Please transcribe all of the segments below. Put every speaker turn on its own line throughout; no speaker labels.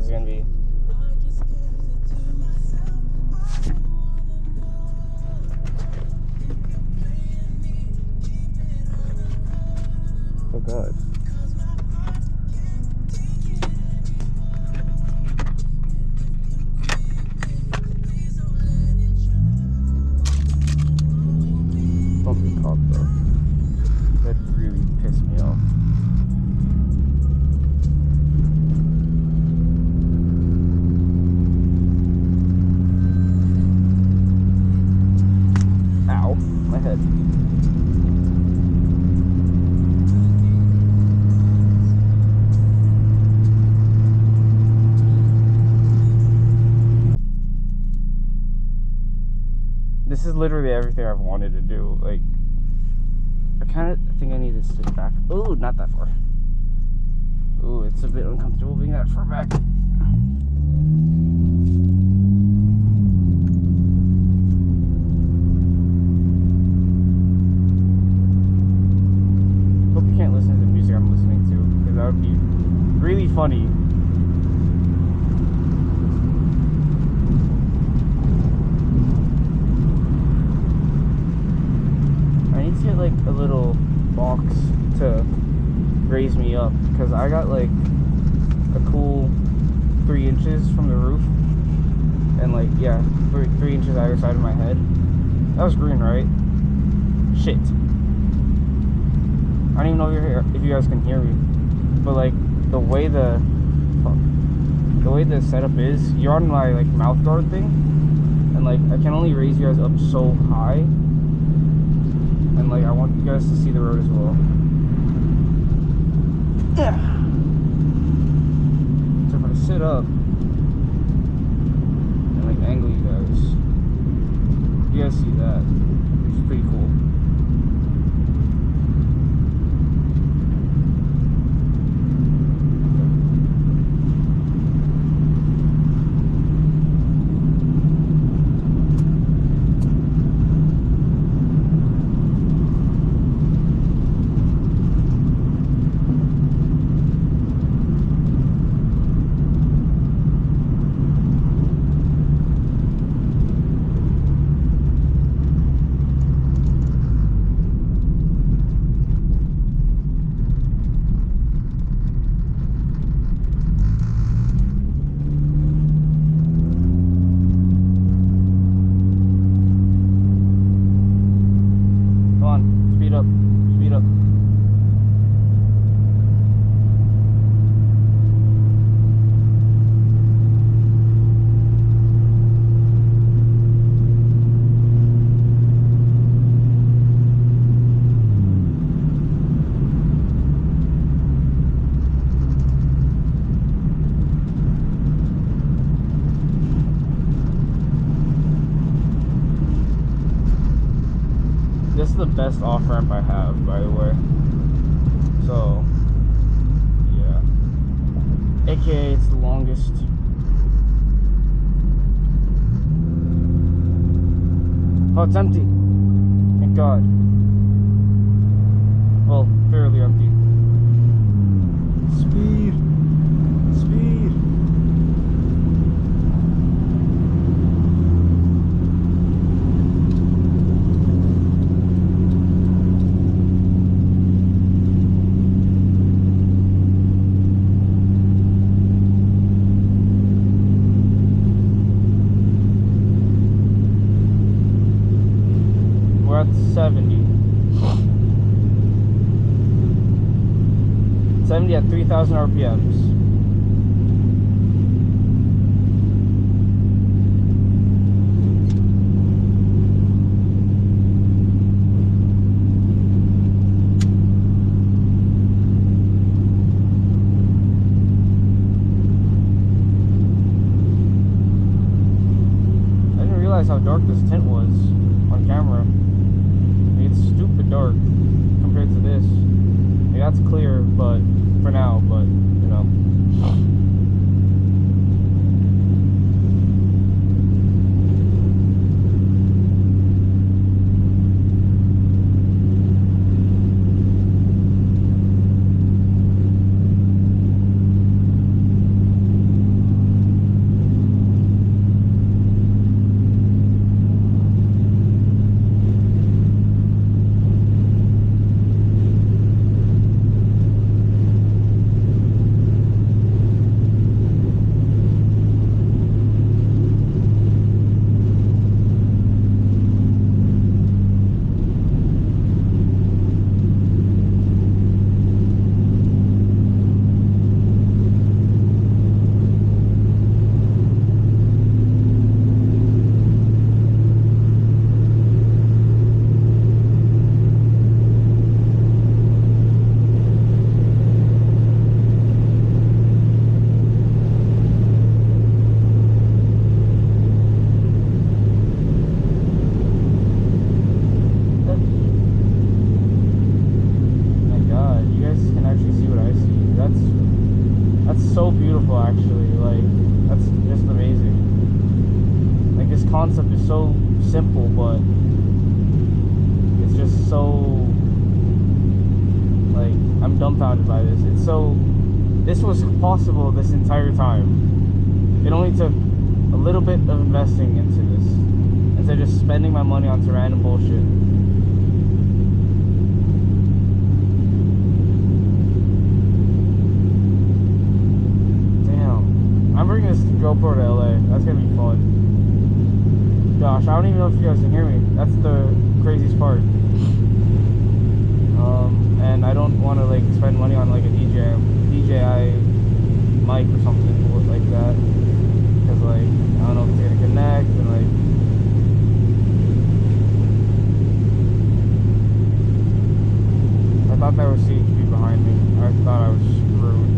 This is gonna be. Oh God. Don't be caught though. That really pissed me off. Ow, my head. This is literally everything I've wanted to do. Like, I kind of think I need to sit back. Oh, not that far. Oh, it's a bit uncomfortable being that far back. Hope you can't listen to the music I'm listening to, because that would be really funny. I need to get like a little box to raise me up, because I got like a cool 3 inches from the roof, and like, yeah, 3 inches either side of my head. That was green, right? Shit. I don't even know if you guys can hear me, but like the way the setup is, you're on my like mouth guard thing, and like I can only raise you guys up so high, and like I want you guys to see the road as well. Yeah. So if I sit up and like angle you guys see that. It's pretty cool. Speed up. This is the best off-ramp I have, by the way. So, yeah. AKA, it's the longest. Oh, it's empty. Thank God. Well, fairly empty. Speed. Speed. We're at 70. 70 at 3,000 RPMs. I didn't realize how dark this tint was on camera. It's stupid dark compared to this. Like, that's clear, but for now, but you know. so beautiful, actually. Like, that's just amazing. Like, this concept is so simple, but it's just so, like, I'm dumbfounded by this. It's so, this was possible this entire time. It only took a little bit of investing into this instead of just spending my money on some random bullshit. I'm bringing this GoPro to LA. That's gonna be fun. Gosh, I don't even know if you guys can hear me. That's the craziest part. And I don't want to like spend money on like a DJI mic or something like that, because like I don't know if it's gonna connect and like. I thought there was CHP behind me. I thought I was screwed.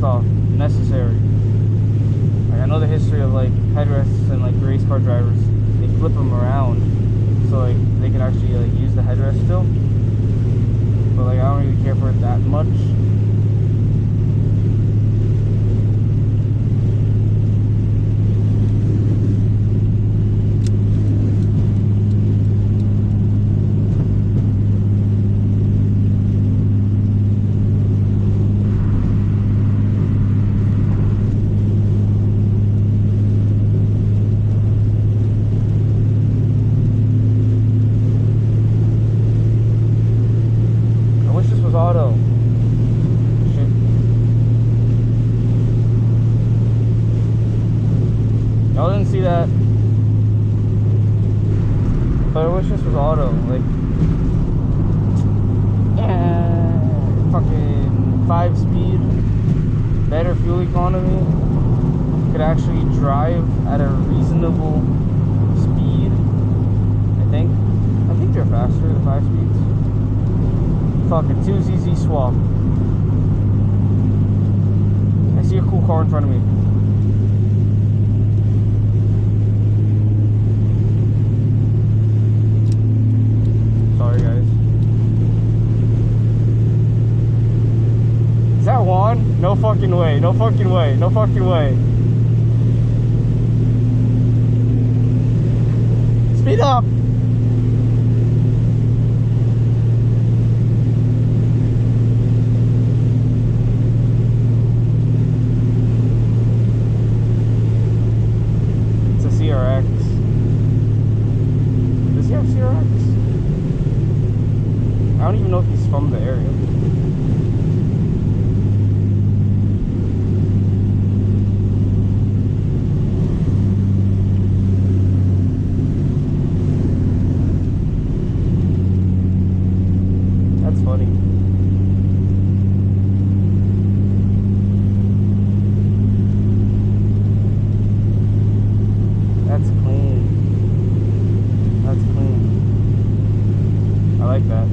Off necessary. Like, I know the history of like headrests and like race car drivers. They flip them around so like they can actually like use the headrest still. But like I don't really care for it that much. Auto. Shit. Y'all didn't see that. But I wish this was auto. Like, fucking 5-speed, better fuel economy. Could actually drive at a reasonable speed. I think they're faster than 5 speeds. Fucking 2ZZ swap. I see a cool car in front of me. Sorry, guys. Is that Juan? No fucking way. No fucking way. No fucking way. Speed up! CRX. Does he have CRX? I don't even know if he's from the area. That's funny. That's clean. That's clean. I like that.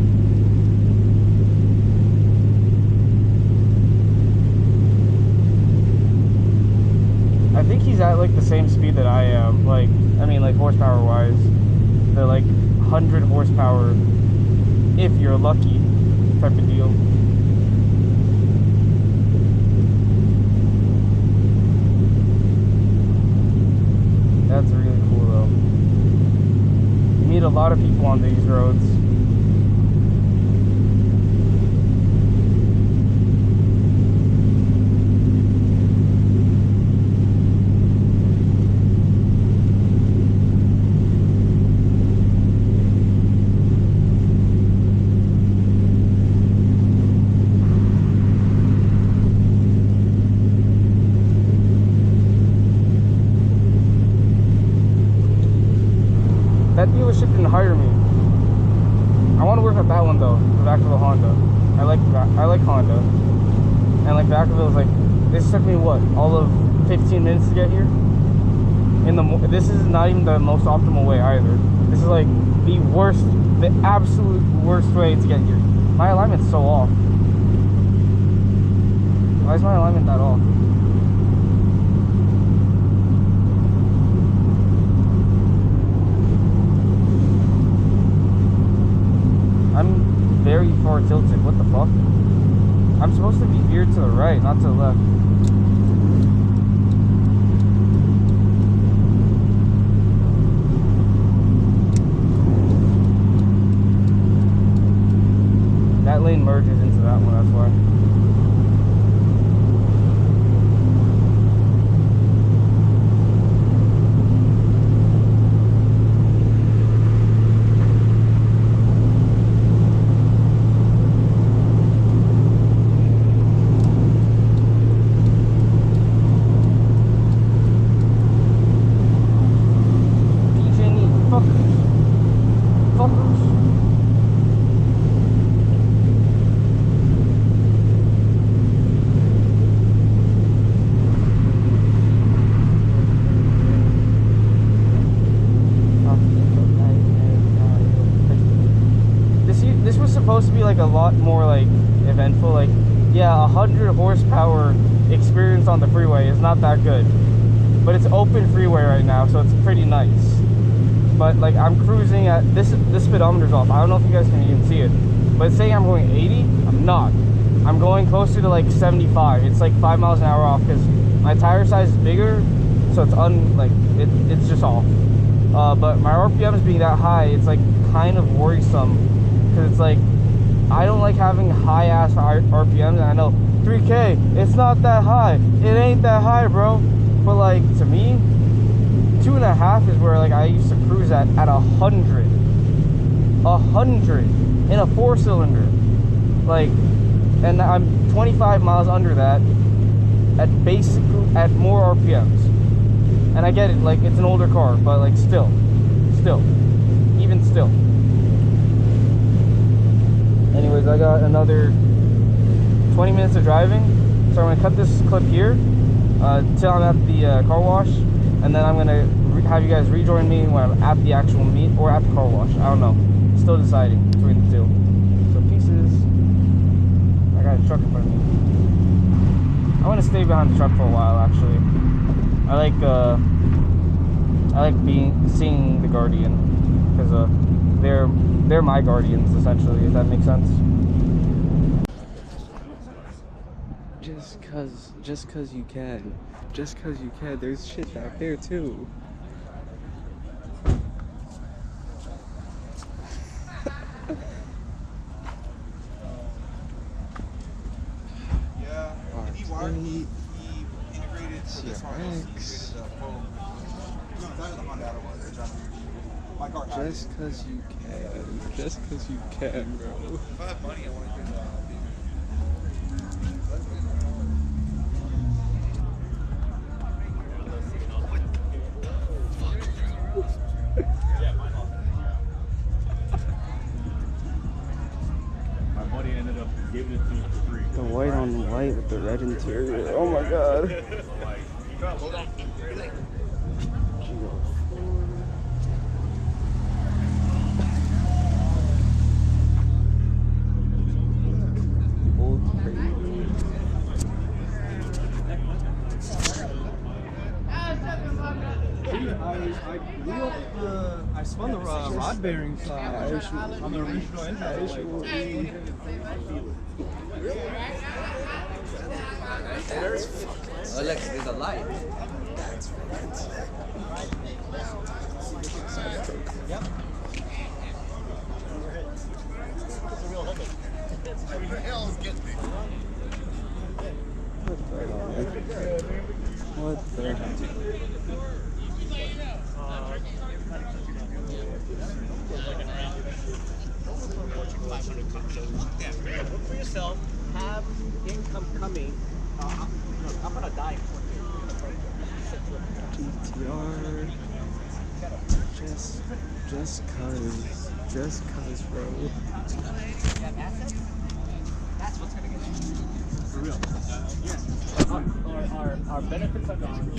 I think he's at like the same speed that I am. Like, I mean, like horsepower wise, they're like 100 horsepower if you're lucky type of deal. That's really cool though. You meet a lot of people on these roads. That dealership didn't hire me. I want to work at that one though. the Vacaville Honda. I like Honda, and like Vacaville is like, this took me what, all of 15 minutes to get here. This is not even the most optimal way either. This is like the absolute worst way to get here. My alignment's so off. Why is my alignment that off? I'm very far tilted. What the fuck? I'm supposed to be veered to the right, not to the left. That lane merges into that one, that's why. Supposed to be like a lot more like eventful. Like, yeah, 100 horsepower experience on the freeway is not that good, but it's open freeway right now, so it's pretty nice. But like, I'm cruising at this speedometer's off. I don't know if you guys can even see it, but it's saying I'm going 80. I'm not. I'm going closer to like 75. It's like 5 miles an hour off because my tire size is bigger, so it's just off. But my RPMs being that high, it's like kind of worrisome, because it's like, I don't like having high ass RPMs, and I know 3K, it's not that high. It ain't that high, bro. But like, to me, 2.5 is where like I used to cruise at 100. 100 in a 4-cylinder. Like, and I'm 25 miles under that at more RPMs. And I get it, like, it's an older car, but like still, even still. Anyways, I got another 20 minutes of driving, so I'm gonna cut this clip here till I'm at the car wash, and then I'm gonna have you guys rejoin me when I'm at the actual meet or at the car wash. I don't know, still deciding between the two. So pieces. I got a truck in front of me. I want to stay behind the truck for a while. Actually, I like seeing the Guardian, because they're my guardians, essentially, if that makes sense. Just cause you can. There's shit back there too.
Yeah, he integrated for this one. He integrated the POV. No, that was the Honda one. My car had
Just cause you can, bro.
If I have money, I want to do that.
My buddy ended up giving it to me for free.
The white on white with the red interior. Oh my god.
Hold on.
I spun the rod bearings on the original engine.
Oh, look, there's a light.
That's Yep.
Who the hell is getting me?
What the heck?
Look for yourself. Have income coming. I'm gonna die.
GTR. Just cause. Just cause, bro.
That's what's gonna get you. For real. Yeah. Our benefits are gone.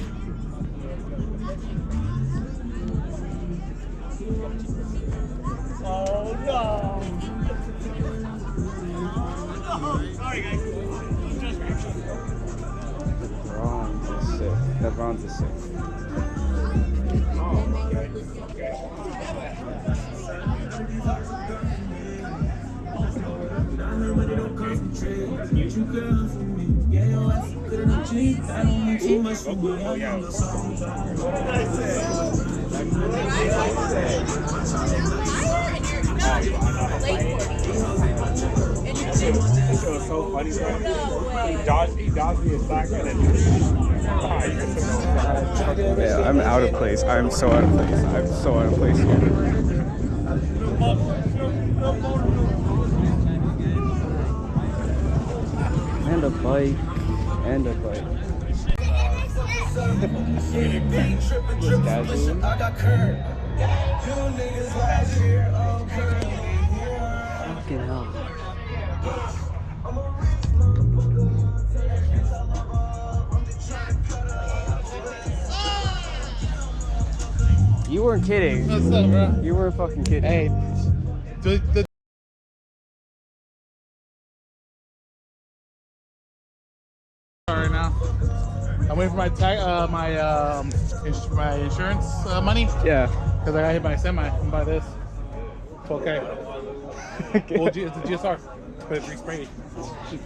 Oh no! Sorry guys.
Bronze is sick. That bronze is sick.
It was so funny, bro. He dodged me a second and
Yeah, I'm out of place. I'm so out of place. I'm so out of place here. And a bike. And a bike. Casual. Fucking hell. You weren't kidding.
What's up, bro?
You weren't fucking kidding.
Hey, the right now. I'm waiting for my my insurance money
Yeah.
because I got hit by a semi. I'm by this. It's okay. Well, it's a GSR, but it's re-sprayed.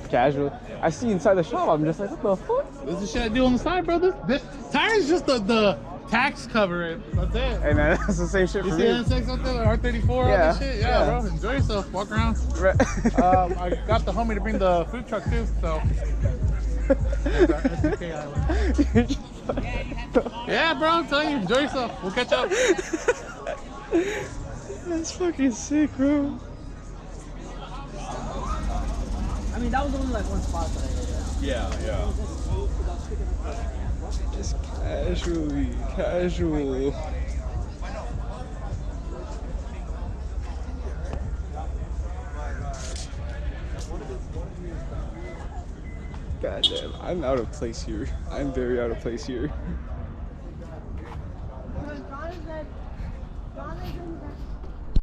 Casual. I see inside the shop. I'm just like, what the fuck?
This is the shit I do on the side, bro. This tire is just the tax cover. That's it.
Hey man, that's the same shit
You
for
see
me.
that N6 out there, R34, all
Yeah,
that shit?
yeah.
Yeah, bro. Enjoy yourself. Walk around. I got the homie to bring the food truck too, so. SDK Island. Yeah, bro, I'm telling you, enjoy yourself. We'll catch up.
That's fucking sick, bro.
I mean, that was only like one spot that I did.
yeah.
Just casual. God damn, I'm out of place here. I'm very out of place here.